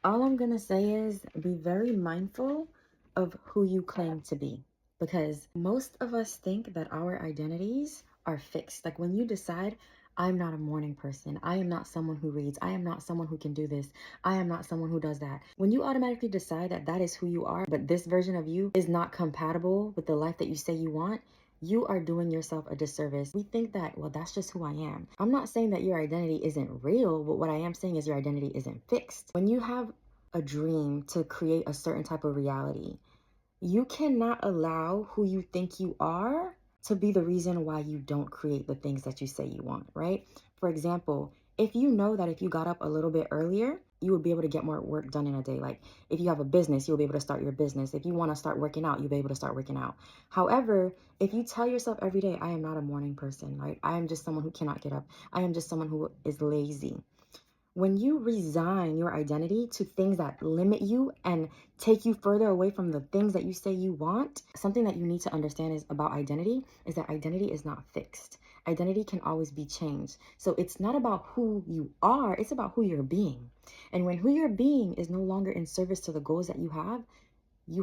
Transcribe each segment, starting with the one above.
All I'm going to say is be very mindful of who you claim to be, because most of us think that our identities are fixed. Like when you decide, I'm not a morning person, I am not someone who reads, I am not someone who can do this, I am not someone who does that. When you automatically decide that that is who you are, but this version of you is not compatible with the life that you say you want, you are doing yourself a disservice. We think that, well, that's just who I am. I'm not saying that your identity isn't real, but what I am saying is your identity isn't fixed. When you have a dream to create a certain type of reality, you cannot allow who you think you are to be the reason why you don't create the things that you say you want, right? For example, if you know that if you got up a little bit earlier, you would be able to get more work done in a day. Like if you have a business, you'll be able to start your business. If you want to start working out, you'll be able to start working out. However, if you tell yourself every day, I am not a morning person, right? I am just someone who cannot get up. I am just someone who is lazy. When you resign your identity to things that limit you and take you further away from the things that you say you want, something that you need to understand is about identity is that identity is not fixed. Identity can always be changed. So it's not about who you are, it's about who you're being. And when who you're being is no longer in service to the goals that you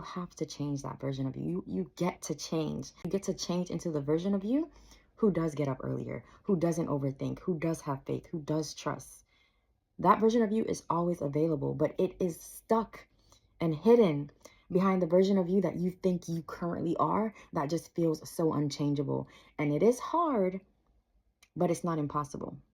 have to change that version of you. You get to change. You get to change into the version of you who does get up earlier, who doesn't overthink, who does have faith, who does trust. That version of you is always available, but it is stuck and hidden behind the version of you that you think you currently are that just feels so unchangeable. And it is hard, but it's not impossible.